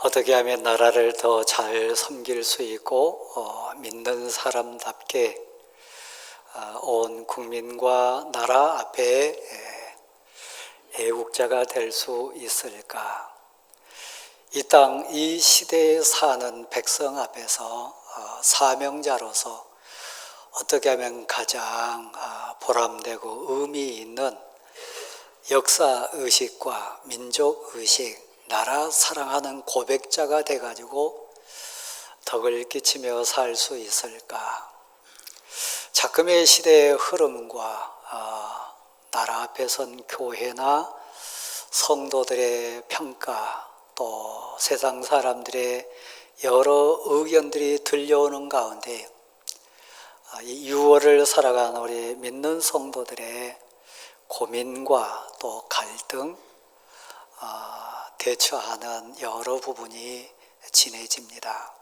어떻게 하면 나라를 더 잘 섬길 수 있고 믿는 사람답게 온 국민과 나라 앞에 애국자가 될 수 있을까? 이 땅, 이 시대에 사는 백성 앞에서 사명자로서 어떻게 하면 가장 보람되고 의미 있는 역사의식과 민족의식, 나라 사랑하는 고백자가 돼가지고 덕을 끼치며 살 수 있을까? 자금의 시대의 흐름과 나라 앞에 선 교회나 성도들의 평가, 또 세상 사람들의 여러 의견들이 들려오는 가운데 이 6월을 살아가는 우리 믿는 성도들의 고민과 또 갈등, 대처하는 여러 부분이 진해집니다.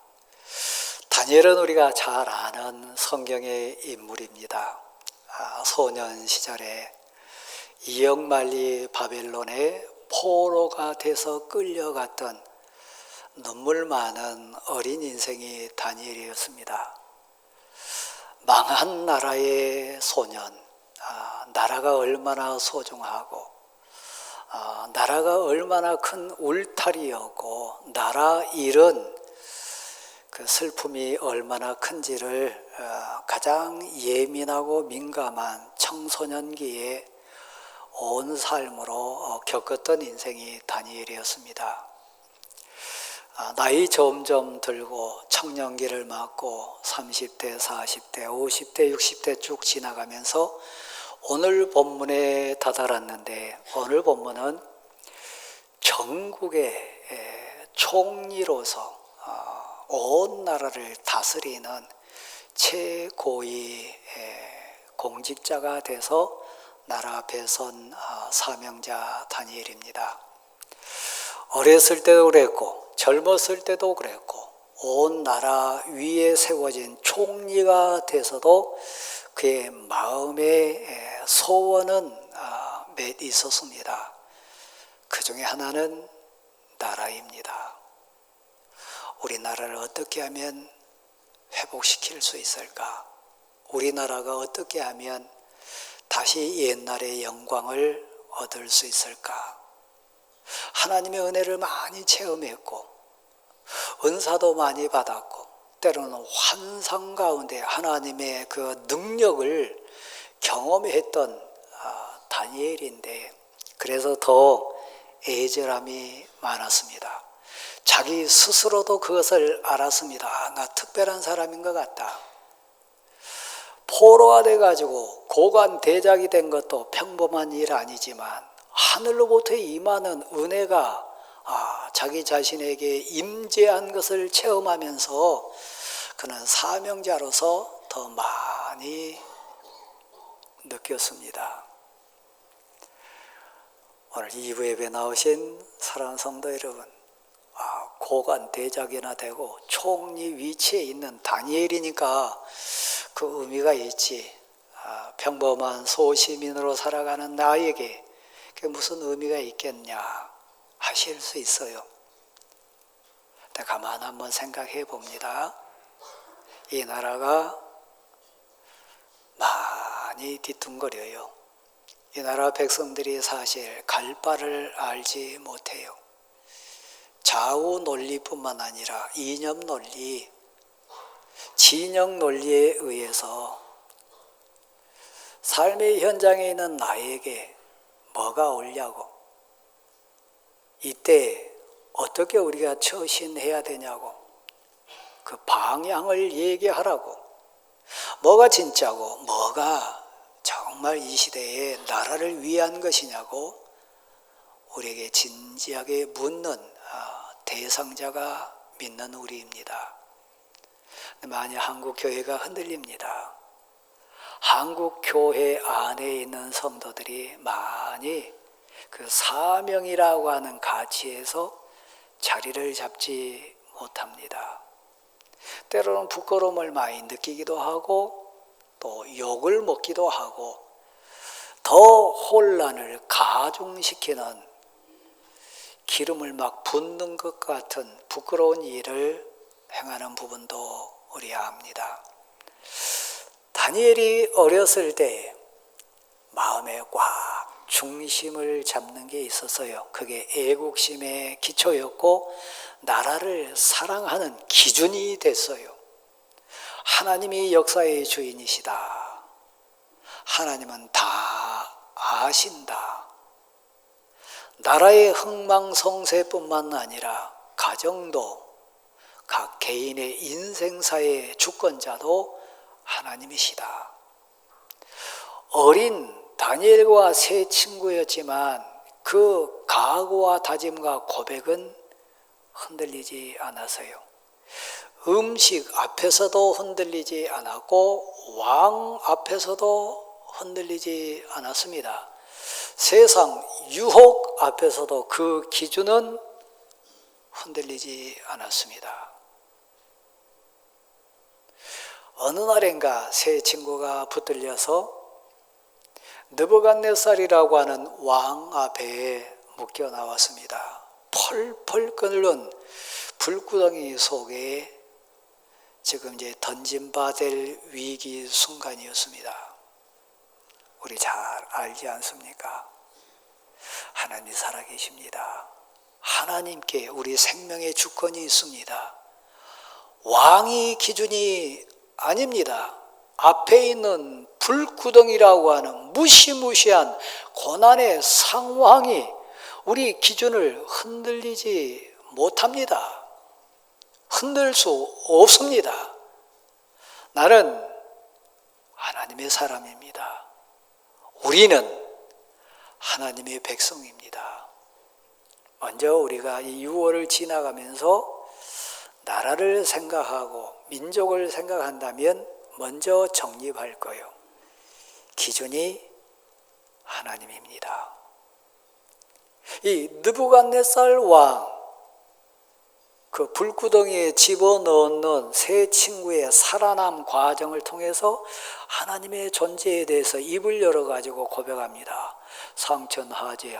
다니엘은 우리가 잘 아는 성경의 인물입니다. 소년 시절에 이역만리 바벨론의 포로가 돼서 끌려갔던 눈물 많은 어린 인생이 다니엘이었습니다. 망한 나라의 소년, 나라가 얼마나 소중하고 나라가 얼마나 큰 울타리였고 나라 잃은 그 슬픔이 얼마나 큰지를 가장 예민하고 민감한 청소년기에 온 삶으로 겪었던 인생이 다니엘이었습니다. 나이 점점 들고 청년기를 맞고 30대, 40대, 50대, 60대 쭉 지나가면서 오늘 본문에 다다랐는데, 오늘 본문은 전국의 총리로서 온 나라를 다스리는 최고위 공직자가 돼서 나라 앞에 선 사명자 다니엘입니다. 어렸을 때도 그랬고 젊었을 때도 그랬고 온 나라 위에 세워진 총리가 돼서도 그의 마음의 소원은 몇 있었습니다. 그 중에 하나는 나라입니다. 우리나라를 어떻게 하면 회복시킬 수 있을까? 우리나라가 어떻게 하면 다시 옛날의 영광을 얻을 수 있을까? 하나님의 은혜를 많이 체험했고 은사도 많이 받았고 때로는 환상 가운데 하나님의 그 능력을 경험했던 다니엘인데 그래서 더 애절함이 많았습니다. 자기 스스로도 그것을 알았습니다. 나 특별한 사람인 것 같다. 포로가 돼가지고 고관 대작이 된 것도 평범한 일 아니지만 하늘로부터 임하는 은혜가 자기 자신에게 임재한 것을 체험하면서 그는 사명자로서 더 많이 느꼈습니다. 오늘 2부 예배 나오신 사랑하는 성도 여러분, 고관 대작이나 되고 총리 위치에 있는 다니엘이니까 그 의미가 있지. 평범한 소시민으로 살아가는 나에게 그게 무슨 의미가 있겠냐 하실 수 있어요. 근데 가만 한번 생각해 봅니다. 이 나라가 많이 뒤뚱거려요. 이 나라 백성들이 사실 갈 바를 알지 못해요. 좌우 논리뿐만 아니라 이념 논리, 진영 논리에 의해서 삶의 현장에 있는 나에게 뭐가 옳냐고, 이때 어떻게 우리가 처신해야 되냐고, 그 방향을 얘기하라고, 뭐가 진짜고 뭐가 정말 이 시대에 나라를 위한 것이냐고 우리에게 진지하게 묻는 대상자가 믿는 우리입니다. 만약 한국 교회가 흔들립니다. 한국 교회 안에 있는 성도들이 많이 그 사명이라고 하는 가치에서 자리를 잡지 못합니다. 때로는 부끄러움을 많이 느끼기도 하고 또 욕을 먹기도 하고 더 혼란을 가중시키는 기름을 막 붓는 것 같은 부끄러운 일을 행하는 부분도 우려합니다. 다니엘이 어렸을 때 마음에 꽉 중심을 잡는 게 있었어요. 그게 애국심의 기초였고 나라를 사랑하는 기준이 됐어요. 하나님이 역사의 주인이시다. 하나님은 다 아신다. 나라의 흥망성쇠뿐만 아니라 가정도 각 개인의 인생사의 주권자도 하나님이시다. 어린 다니엘과 세 친구였지만 그 각오와 다짐과 고백은 흔들리지 않았어요. 음식 앞에서도 흔들리지 않았고 왕 앞에서도 흔들리지 않았습니다. 세상 유혹 앞에서도 그 기준은 흔들리지 않았습니다. 어느 날인가 세 친구가 붙들려서 느부갓네살이라고 하는 왕 앞에 묶여 나왔습니다. 펄펄 끓는 불구덩이 속에 지금 이제 던짐받을 위기 순간이었습니다. 우리 잘 알지 않습니까? 하나님 살아계십니다. 하나님께 우리 생명의 주권이 있습니다. 왕이 기준이 아닙니다. 앞에 있는 불구덩이라고 하는 무시무시한 고난의 상황이 우리 기준을 흔들리지 못합니다. 흔들 수 없습니다. 나는 하나님의 사람입니다. 우리는 하나님의 백성입니다. 먼저 우리가 이 6월을 지나가면서 나라를 생각하고 민족을 생각한다면 먼저 정립할 거예요. 기준이 하나님입니다. 이 느부갓네살 왕, 그 불구덩이에 집어넣는 세 친구의 살아남 과정을 통해서 하나님의 존재에 대해서 입을 열어가지고 고백합니다. 상천하제,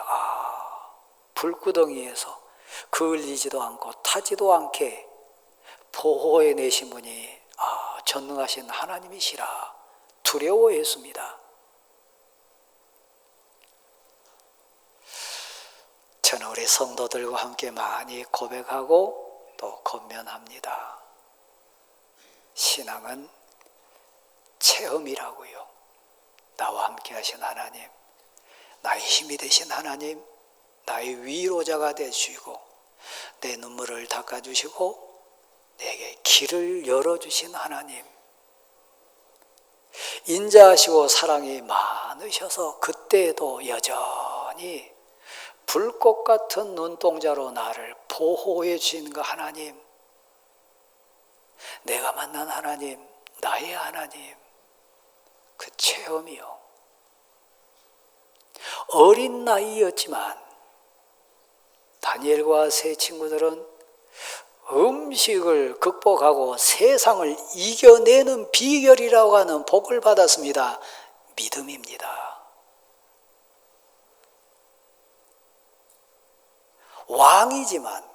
불구덩이에서 그을리지도 않고 타지도 않게 보호해 내신 분이 전능하신 하나님이시라 두려워했습니다. 저는 우리 성도들과 함께 많이 고백하고 또 권면합니다. 신앙은 체험이라고요. 나와 함께 하신 하나님, 나의 힘이 되신 하나님, 나의 위로자가 되시고 내 눈물을 닦아주시고 내게 길을 열어주신 하나님, 인자하시고 사랑이 많으셔서 그때에도 여전히 불꽃 같은 눈동자로 나를 보호해 주시는 그 하나님, 내가 만난 하나님, 나의 하나님, 그 체험이요. 어린 나이였지만 다니엘과 세 친구들은 음식을 극복하고 세상을 이겨내는 비결이라고 하는 복을 받았습니다. 믿음입니다. 왕이지만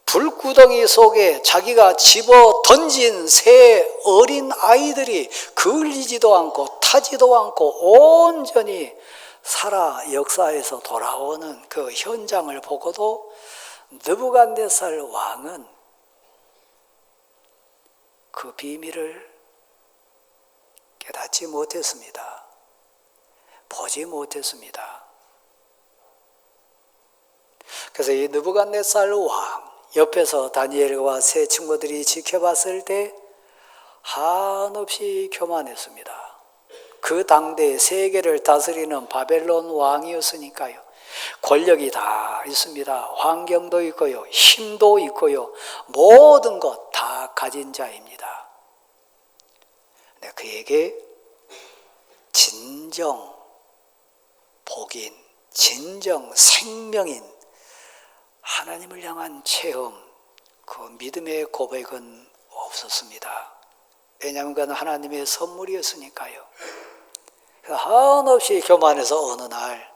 불구덩이 속에 자기가 집어 던진 새 어린 아이들이 그을리지도 않고 타지도 않고 온전히 살아 역사에서 돌아오는 그 현장을 보고도 느부갓네살 왕은 그 비밀을 깨닫지 못했습니다. 보지 못했습니다. 그래서 이 느부갓네살 왕 옆에서 다니엘과 세 친구들이 지켜봤을 때 한없이 교만했습니다. 그 당대 세계를 다스리는 바벨론 왕이었으니까요. 권력이 다 있습니다. 환경도 있고요. 힘도 있고요. 모든 것 다 가진 자입니다. 근데 그에게 진정 복인, 진정 생명인 하나님을 향한 체험, 그 믿음의 고백은 없었습니다. 왜냐하면 그건 하나님의 선물이었으니까요. 한없이 교만해서 어느 날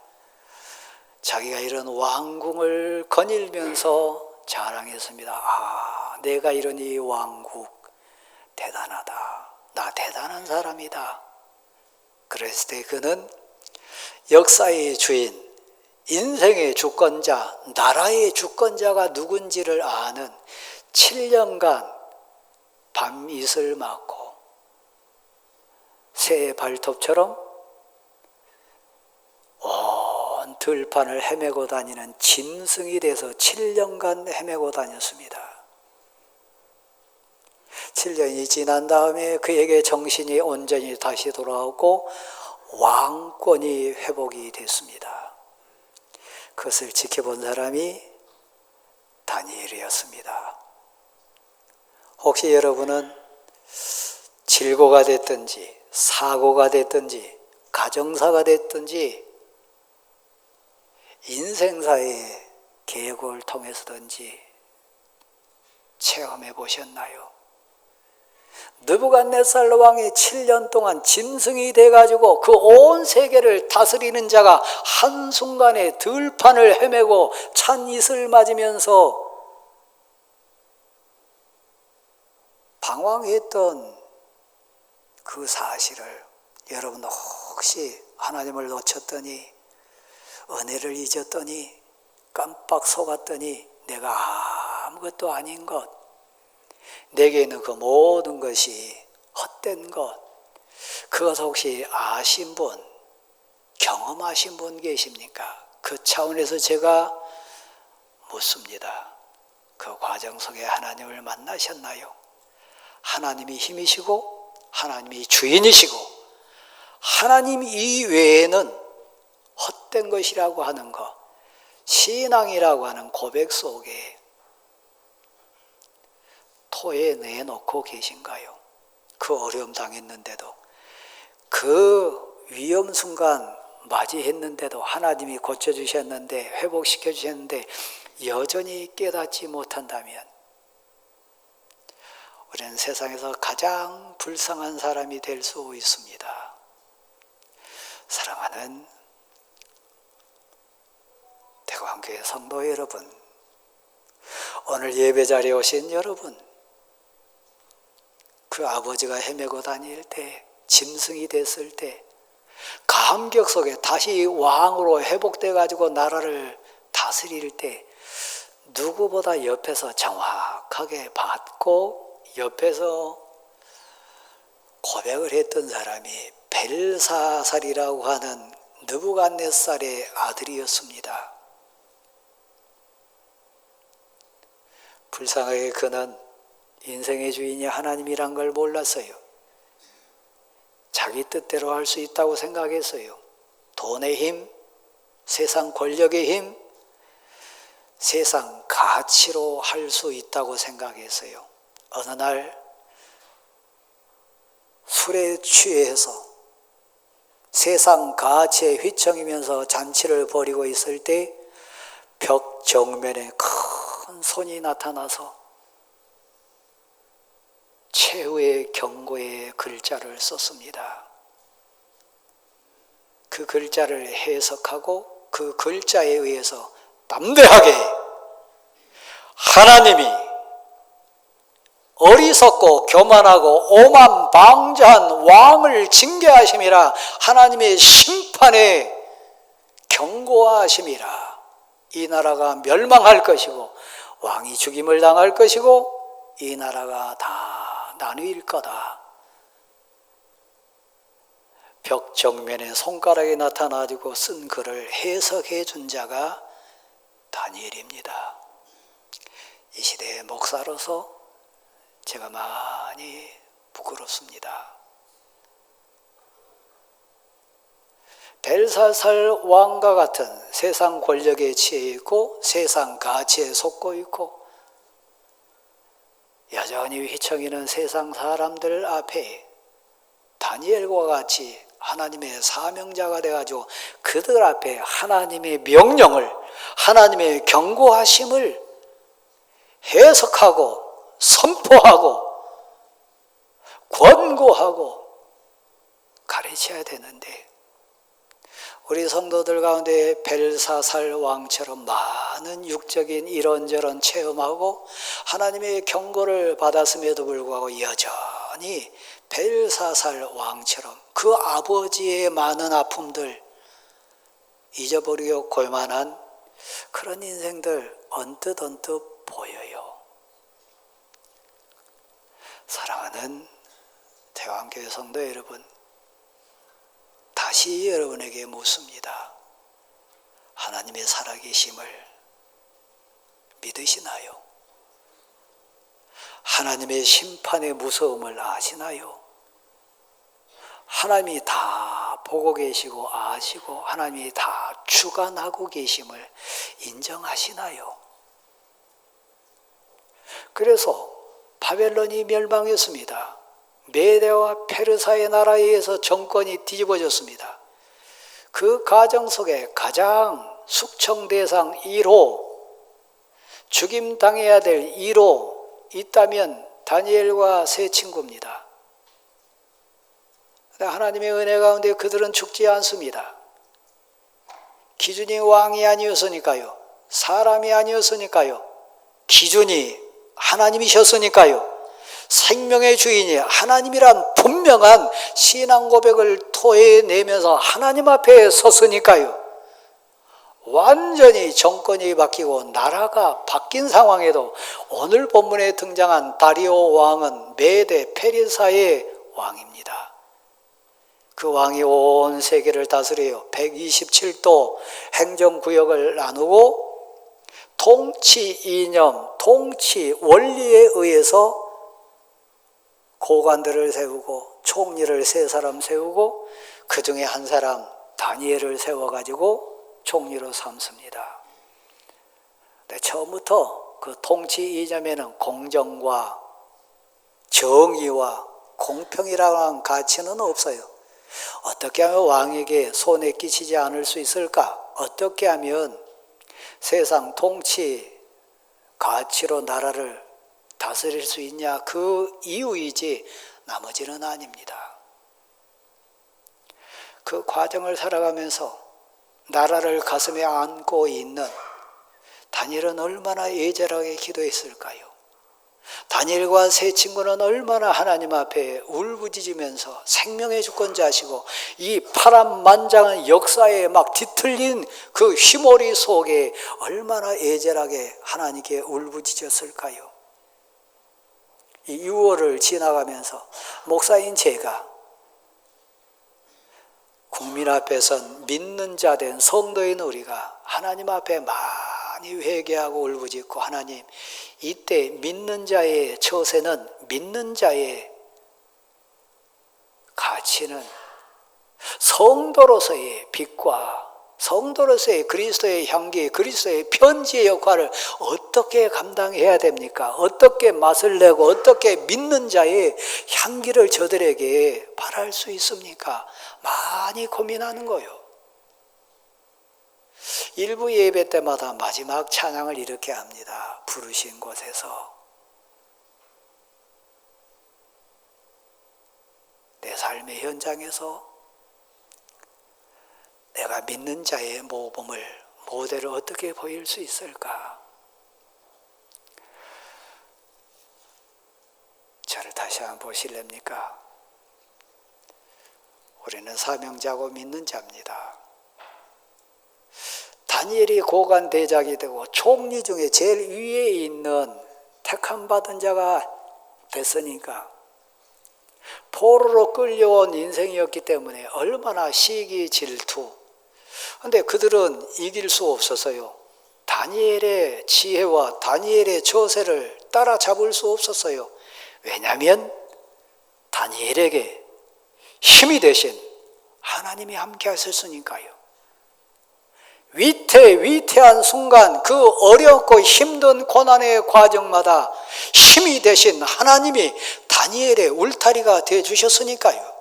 자기가 이런 왕궁을 거닐면서 자랑했습니다. 아, 내가 이런 이 왕국 대단하다. 나 대단한 사람이다. 그랬을 때 그는 역사의 주인, 인생의 주권자, 나라의 주권자가 누군지를 아는 7년간 밤이슬 맞고 새 발톱처럼 온 들판을 헤매고 다니는 짐승이 돼서 7년간 헤매고 다녔습니다. 7년이 지난 다음에 그에게 정신이 온전히 다시 돌아오고 왕권이 회복이 됐습니다. 그것을 지켜본 사람이 다니엘이었습니다. 혹시 여러분은 질고가 됐든지 사고가 됐든지 가정사가 됐든지 인생사의 계획을 통해서든지 체험해 보셨나요? 느부갓네살 왕이 7년 동안 짐승이 돼가지고 그 온 세계를 다스리는 자가 한순간에 들판을 헤매고 찬 이슬 맞으면서 방황했던 그 사실을 여러분 혹시 하나님을 놓쳤더니 은혜를 잊었더니 깜빡 속았더니 내가 아무것도 아닌 것, 내게 있는 그 모든 것이 헛된 것, 그것 혹시 아신 분, 경험하신 분 계십니까? 그 차원에서 제가 묻습니다. 그 과정 속에 하나님을 만나셨나요? 하나님이 힘이시고 하나님이 주인이시고 하나님 이외에는 헛된 것이라고 하는 것, 신앙이라고 하는 고백 속에 토에 내놓고 계신가요? 그 어려움 당했는데도, 그 위험 순간 맞이했는데도, 하나님이 고쳐주셨는데, 회복시켜 주셨는데 여전히 깨닫지 못한다면 우리는 세상에서 가장 불쌍한 사람이 될 수 있습니다. 사랑하는 대광교회 성도 여러분, 오늘 예배 자리에 오신 여러분, 그 아버지가 헤매고 다닐 때, 짐승이 됐을 때, 감격 속에 다시 왕으로 회복돼 가지고 나라를 다스릴 때 누구보다 옆에서 정확하게 봤고 옆에서 고백을 했던 사람이 벨사살이라고 하는 느부갓네살의 아들이었습니다. 불쌍하게 그는 인생의 주인이 하나님이란 걸 몰랐어요. 자기 뜻대로 할 수 있다고 생각했어요. 돈의 힘, 세상 권력의 힘, 세상 가치로 할 수 있다고 생각했어요. 어느 날 술에 취해서 세상 가치에 휘청이면서 잔치를 벌이고 있을 때 벽 정면에 큰 손이 나타나서 최후의 경고의 글자를 썼습니다. 그 글자를 해석하고 그 글자에 의해서 담대하게 하나님이 어리석고 교만하고 오만방자한 왕을 징계하심이라, 하나님의 심판에 경고하심이라. 이 나라가 멸망할 것이고 왕이 죽임을 당할 것이고 이 나라가 다 나누일 거다. 벽 정면에 손가락이 나타나지고 쓴 글을 해석해 준 자가 다니엘입니다. 이 시대의 목사로서 제가 많이 부끄럽습니다. 벨사살 왕과 같은 세상 권력에 취해 있고 세상 가치에 속고 있고 여전히 휘청이는 세상 사람들 앞에 다니엘과 같이 하나님의 사명자가 돼가지고 그들 앞에 하나님의 명령을, 하나님의 경고하심을 해석하고 선포하고 권고하고 가르쳐야 되는데 우리 성도들 가운데 벨사살 왕처럼 많은 육적인 이런저런 체험하고 하나님의 경고를 받았음에도 불구하고 여전히 벨사살 왕처럼 그 아버지의 많은 아픔들 잊어버리고 골만한 그런 인생들 언뜻 보여요. 사랑하는 대왕교회 성도 여러분, 다시 여러분에게 묻습니다. 하나님의 살아계심을 믿으시나요? 하나님의 심판의 무서움을 아시나요? 하나님이 다 보고 계시고 아시고 하나님이 다 주관하고 계심을 인정하시나요? 그래서 바벨론이 멸망했습니다. 메대와 페르사의 나라에 의해서 정권이 뒤집어졌습니다. 그 과정 속에 가장 숙청대상 1호, 죽임당해야 될 1호 있다면 다니엘과 세 친구입니다. 하나님의 은혜 가운데 그들은 죽지 않습니다. 기준이 왕이 아니었으니까요. 사람이 아니었으니까요. 기준이 하나님이셨으니까요. 생명의 주인이 하나님이란 분명한 신앙 고백을 토해내면서 하나님 앞에 섰으니까요. 완전히 정권이 바뀌고 나라가 바뀐 상황에도 오늘 본문에 등장한 다리오 왕은 메대 페르사의 왕입니다. 그 왕이 온 세계를 다스려요. 127도 행정구역을 나누고 통치 이념, 통치 원리에 의해서 고관들을 세우고 총리를 세 사람 세우고 그 중에 한 사람 다니엘을 세워가지고 총리로 삼습니다. 근데 처음부터 그 통치 이념에는 공정과 정의와 공평이라는 가치는 없어요. 어떻게 하면 왕에게 손해 끼치지 않을 수 있을까? 어떻게 하면 세상 통치 가치로 나라를 다스릴 수 있냐? 그 이유이지 나머지는 아닙니다. 그 과정을 살아가면서 나라를 가슴에 안고 있는 다니엘은 얼마나 예절하게 기도했을까요? 다니엘과 세 친구는 얼마나 하나님 앞에 울부짖으면서 생명의 주권자시고 이 파란만장한 역사에 막 뒤틀린 그 휘몰이 속에 얼마나 예절하게 하나님께 울부짖었을까요? 이 6월을 지나가면서 목사인 제가 국민 앞에선 믿는 자 된 성도인 우리가 하나님 앞에 많이 회개하고 울부짖고 하나님 이때 믿는 자의 처세는 믿는 자의 가치는 성도로서의 빛과 성도로서의 그리스도의 향기, 그리스도의 편지의 역할을 어떻게 감당해야 됩니까? 어떻게 맛을 내고 어떻게 믿는 자의 향기를 저들에게 바랄 수 있습니까? 많이 고민하는 거예요. 일부 예배 때마다 마지막 찬양을 이렇게 합니다. 부르신 곳에서 내 삶의 현장에서 내가 믿는 자의 모범을 모델을 어떻게 보일 수 있을까? 저를 다시 한번 보실랍니까? 우리는 사명자고 믿는 자입니다. 다니엘이 고관 대작이 되고 총리 중에 제일 위에 있는 택함 받은 자가 됐으니까 포로로 끌려온 인생이었기 때문에 얼마나 시기 질투. 그런데 그들은 이길 수 없었어요. 다니엘의 지혜와 다니엘의 처세를 따라잡을 수 없었어요. 왜냐하면 다니엘에게 힘이 되신 하나님이 함께 하셨으니까요. 위태한 순간 그 어렵고 힘든 고난의 과정마다 힘이 되신 하나님이 다니엘의 울타리가 되어주셨으니까요.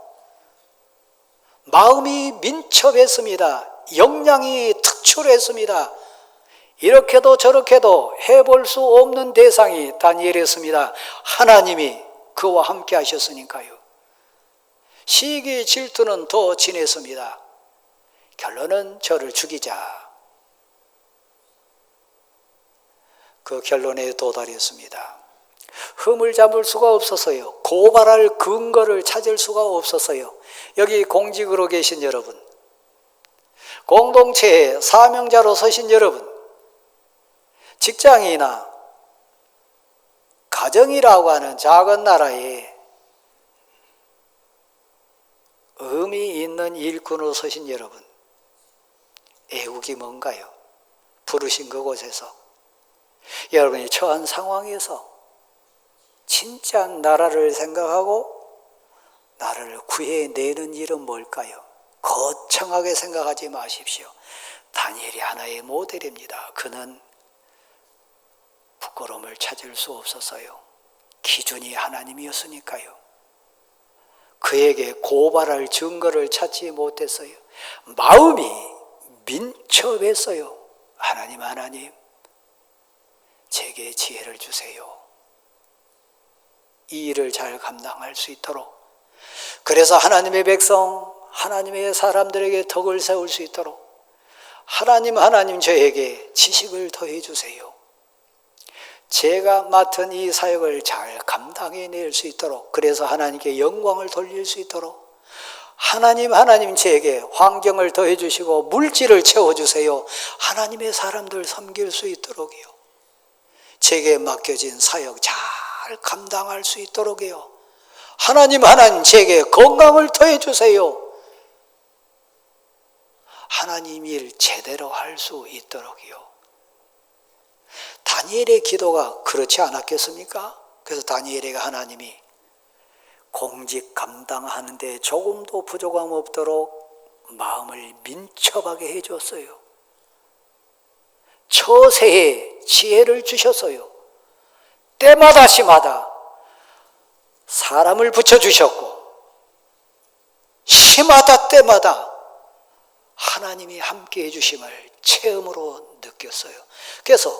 마음이 민첩했습니다. 역량이 특출했습니다. 이렇게도 저렇게도 해볼 수 없는 대상이 다니엘이었습니다. 하나님이 그와 함께 하셨으니까요. 시기 질투는 더 진했습니다. 결론은 저를 죽이자. 그 결론에 도달했습니다. 흠을 잡을 수가 없어서요. 고발할 근거를 찾을 수가 없어서요. 여기 공직으로 계신 여러분, 공동체의 사명자로 서신 여러분, 직장이나 가정이라고 하는 작은 나라에 의미 있는 일꾼으로 서신 여러분, 애국이 뭔가요? 부르신 그곳에서 여러분이 처한 상황에서 진짜 나라를 생각하고 나라를 구해내는 일은 뭘까요? 거창하게 생각하지 마십시오. 다니엘이 하나의 모델입니다. 그는 부끄러움을 찾을 수 없었어요. 기준이 하나님이었으니까요. 그에게 고발할 증거를 찾지 못했어요. 마음이 민첩했어요. 하나님, 제게 지혜를 주세요. 이 일을 잘 감당할 수 있도록. 그래서 하나님의 백성, 하나님의 사람들에게 덕을 세울 수 있도록 하나님 저에게 지식을 더해 주세요. 제가 맡은 이 사역을 잘 감당해낼 수 있도록, 그래서 하나님께 영광을 돌릴 수 있도록 하나님 제에게 환경을 더해 주시고 물질을 채워주세요. 하나님의 사람들 섬길 수 있도록요. 제게 맡겨진 사역 잘 감당할 수 있도록요. 하나님 제게 건강을 더해 주세요. 하나님 일 제대로 할 수 있도록요. 다니엘의 기도가 그렇지 않았겠습니까? 그래서 다니엘에게 하나님이 공직 감당하는데 조금도 부족함 없도록 마음을 민첩하게 해줬어요. 처세에 지혜를 주셨어요. 때마다 시마다 사람을 붙여주셨고, 시마다 때마다 하나님이 함께 해주심을 체험으로 느꼈어요. 그래서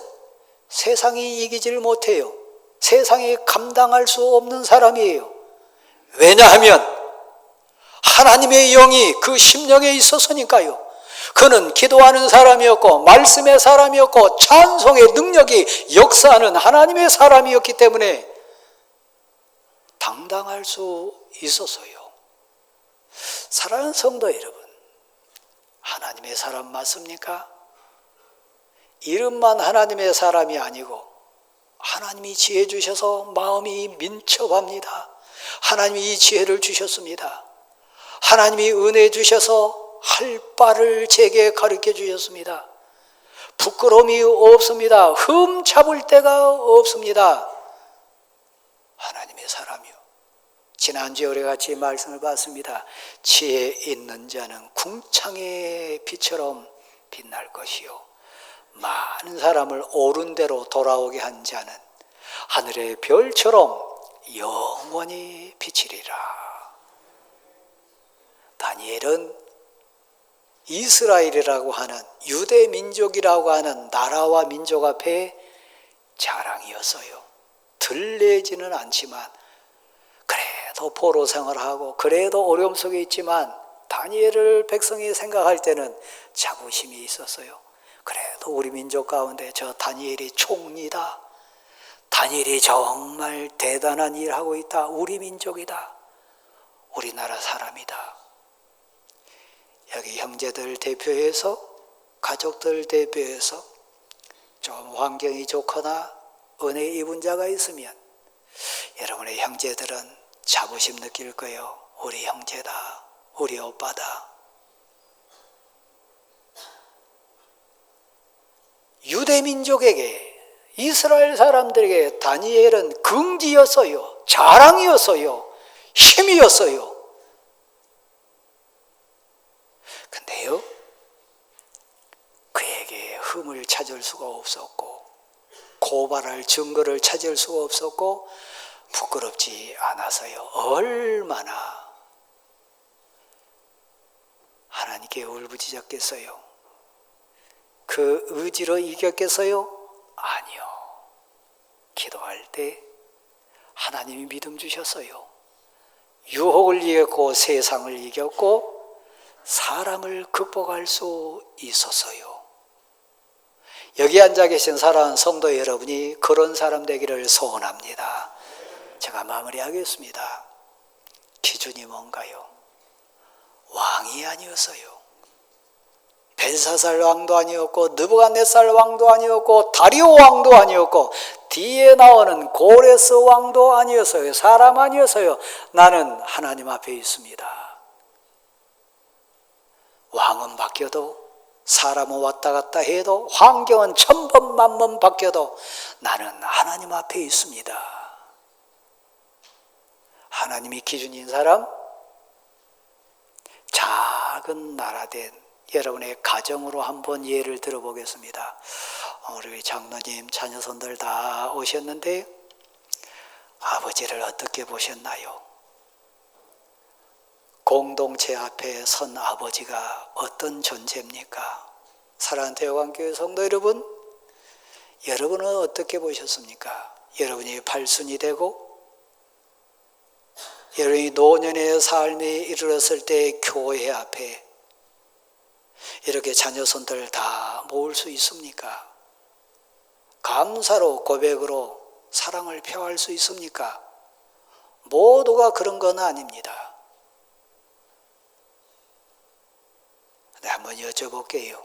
세상이 이기질 못해요. 세상이 감당할 수 없는 사람이에요. 왜냐하면 하나님의 영이 그 심령에 있었으니까요. 그는 기도하는 사람이었고 말씀의 사람이었고 찬송의 능력이 역사하는 하나님의 사람이었기 때문에 당당할 수 있었어요. 사랑하는 성도 여러분, 하나님의 사람 맞습니까? 이름만 하나님의 사람이 아니고 하나님이 지혜 주셔서 마음이 민첩합니다. 하나님이 이 지혜를 주셨습니다. 하나님이 은혜 주셔서 할 바를 제게 가르쳐 주셨습니다. 부끄러움이 없습니다. 흠 잡을 데가 없습니다. 하나님의 사람이요. 지난주에 우리 같이 말씀을 봤습니다. 지혜 있는 자는 궁창의 빛처럼 빛날 것이요, 많은 사람을 옳은 대로 돌아오게 한 자는 하늘의 별처럼 영원히 비치리라. 다니엘은 이스라엘이라고 하는 유대 민족이라고 하는 나라와 민족 앞에 자랑이었어요. 들리지는 않지만 그래도 포로 생활하고 그래도 어려움 속에 있지만 다니엘을 백성이 생각할 때는 자부심이 있었어요. 그래도 우리 민족 가운데 저 다니엘이 총리다. 다니엘이 정말 대단한 일을 하고 있다. 우리 민족이다. 우리나라 사람이다. 여기 형제들 대표해서, 가족들 대표해서 좀 환경이 좋거나 은혜 입은 자가 있으면 여러분의 형제들은 자부심 느낄 거예요. 우리 형제다. 우리 오빠다. 유대 민족에게, 이스라엘 사람들에게 다니엘은 긍지였어요. 자랑이었어요. 힘이었어요. 근데요, 그에게 흠을 찾을 수가 없었고 고발할 증거를 찾을 수가 없었고 부끄럽지 않아서요. 얼마나 하나님께 울부짖었겠어요. 그 의지로 이겼겠어요? 아니요. 기도할 때 하나님이 믿음 주셨어요. 유혹을 이겼고 세상을 이겼고 사람을 극복할 수 있었어요. 여기 앉아 계신 사랑하는 성도 여러분이 그런 사람 되기를 소원합니다. 제가 마무리하겠습니다. 기준이 뭔가요? 왕이 아니었어요. 벨사살 왕도 아니었고 느부갓네살 왕도 아니었고 다리오 왕도 아니었고 뒤에 나오는 고레스 왕도 아니었어요. 사람 아니었어요. 나는 하나님 앞에 있습니다. 왕은 바뀌어도 사람은 왔다 갔다 해도 환경은 천번 만번 바뀌어도 나는 하나님 앞에 있습니다. 하나님이 기준인 사람, 작은 나라된 여러분의 가정으로 한번 예를 들어보겠습니다. 우리 장로님 자녀손들 다 오셨는데 아버지를 어떻게 보셨나요? 공동체 앞에 선 아버지가 어떤 존재입니까? 사랑하는 대화관교회 성도 여러분, 여러분은 어떻게 보셨습니까? 여러분이 발순이 되고 여러분이 노년의 삶에 이르렀을 때 교회 앞에 이렇게 자녀손들 다 모을 수 있습니까? 감사로 고백으로 사랑을 표할 수 있습니까? 모두가 그런 건 아닙니다. 네, 한번 여쭤볼게요.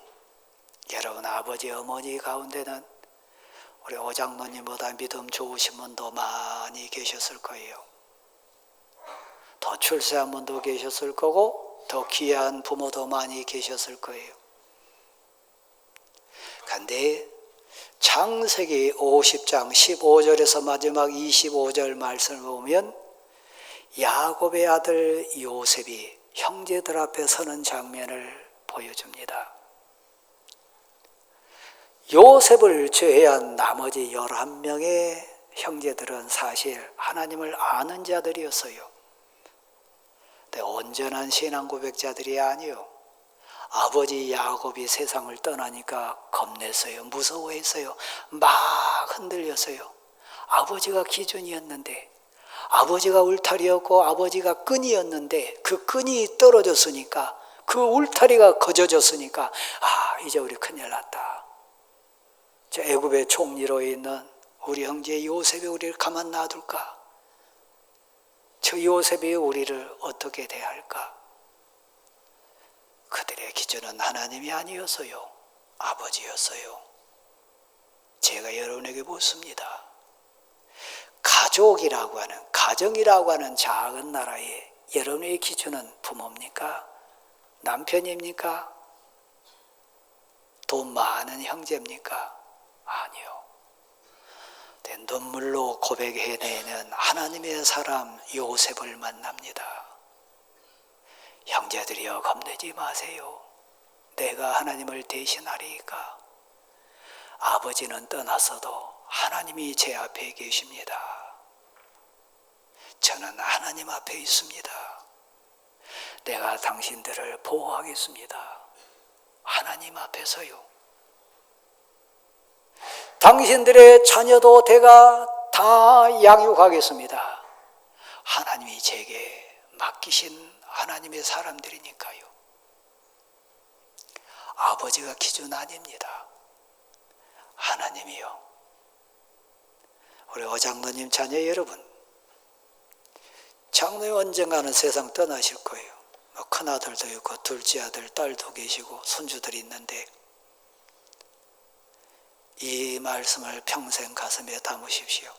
여러분 아버지 어머니 가운데는 우리 오장로님보다 믿음 좋으신 분도 많이 계셨을 거예요. 더 출세한 분도 계셨을 거고 더 귀한 부모도 많이 계셨을 거예요. 그런데 창세기 50장 15절에서 마지막 25절 말씀을 보면 야곱의 아들 요셉이 형제들 앞에 서는 장면을 보여줍니다. 요셉을 제외한 나머지 11명의 형제들은 사실 하나님을 아는 자들이었어요. 근데 온전한 신앙 고백자들이 아니요. 아버지 야곱이 세상을 떠나니까 겁냈어요. 무서워했어요. 막 흔들렸어요. 아버지가 기준이었는데, 아버지가 울타리였고 아버지가 끈이었는데 그 끈이 떨어졌으니까, 그 울타리가 거저졌으니까 이제 우리 큰일 났다. 저 애굽의 총리로 있는 우리 형제 요셉이 우리를 가만 놔둘까? 저 요셉이 우리를 어떻게 대할까? 그들의 기준은 하나님이 아니었어요. 아버지였어요. 제가 여러분에게 묻습니다. 가족이라고 하는, 가정이라고 하는 작은 나라에 여러분의 기준은 부모입니까? 남편입니까? 돈 많은 형제입니까? 아니요. 눈물로 고백해내는 하나님의 사람 요셉을 만납니다. 형제들이여 겁내지 마세요. 내가 하나님을 대신하리이까. 아버지는 떠났어도 하나님이 제 앞에 계십니다. 저는 하나님 앞에 있습니다. 내가 당신들을 보호하겠습니다. 하나님 앞에서요. 당신들의 자녀도 내가 다 양육하겠습니다. 하나님이 제게 맡기신 하나님의 사람들이니까요. 아버지가 기준 아닙니다. 하나님이요. 우리 오장로님 자녀 여러분, 장로님 언젠가는 세상 떠나실 거예요. 큰아들도 있고 둘째 아들, 딸도 계시고 손주들이 있는데 이 말씀을 평생 가슴에 담으십시오.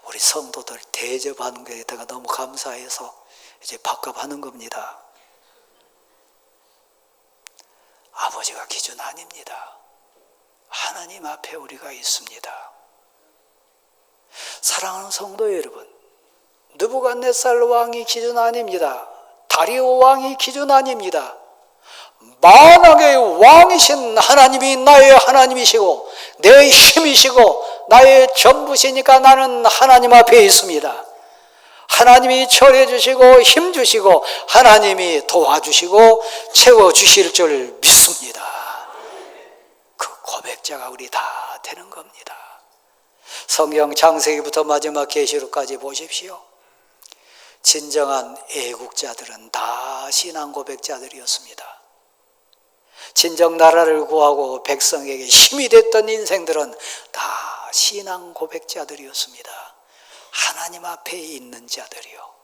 우리 성도들 대접하는 것에 대해 너무 감사해서 이제 밥값하는 겁니다. 아버지가 기준 아닙니다. 하나님 앞에 우리가 있습니다. 사랑하는 성도 여러분, 느부갓네살 왕이 기준 아닙니다. 다리오 왕이 기준 아닙니다. 만왕의 왕이신 하나님이 나의 하나님이시고 내 힘이시고 나의 전부시니까 나는 하나님 앞에 있습니다. 하나님이 처리해 주시고 힘 주시고 하나님이 도와주시고 채워주실 줄 믿습니다. 그 고백자가 우리 다 되는 겁니다. 성경 창세기부터 마지막 계시록까지 보십시오. 진정한 애국자들은 다 신앙 고백자들이었습니다. 진정 나라를 구하고 백성에게 힘이 됐던 인생들은 다 신앙 고백자들이었습니다. 하나님 앞에 있는 자들이요.